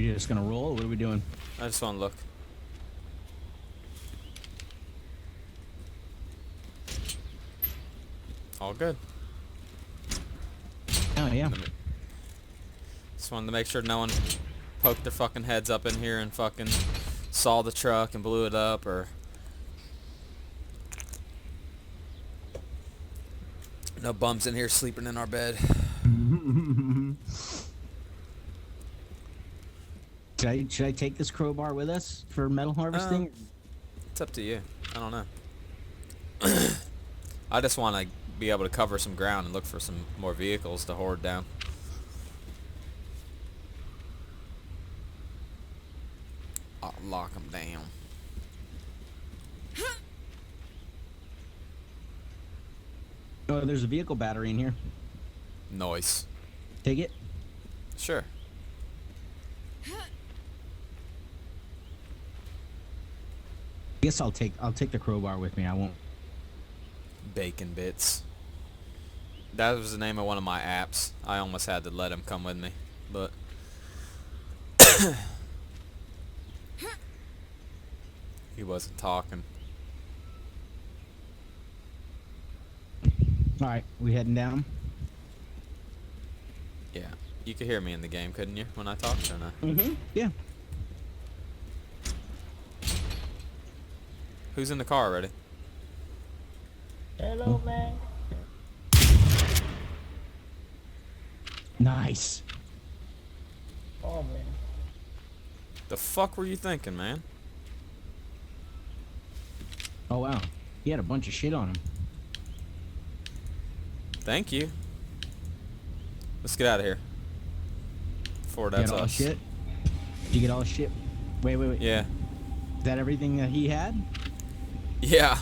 You just gonna roll? What are we doing? I just want to look. All good. Oh yeah. Just wanted to make sure no one poked their fucking heads up in here and fucking saw the truck and blew it up, or no bums in here sleeping in our bed. Should I take this crowbar with us for metal harvesting? It's up to you. I don't know. I just want to be able to cover some ground and look for some more vehicles to hoard down. I'll lock them down. Oh, there's a vehicle battery in here. Nice. Take it. Sure. Guess I'll take the crowbar with me. I won't. Bacon bits. That was the name of one of my apps. I almost had to let him come with me, but he wasn't talking. All right, we heading down. Yeah, you could hear me in the game, couldn't you, when I talked or not? Yeah. Who's in the car already? Hello, man. Nice. Oh, man. The fuck were you thinking, man? Oh wow. He had a bunch of shit on him. Thank you. Let's get out of here. Before that's Get all the us. shit. Did you get all the shit? Wait. Yeah. Is that everything that he had? Yeah.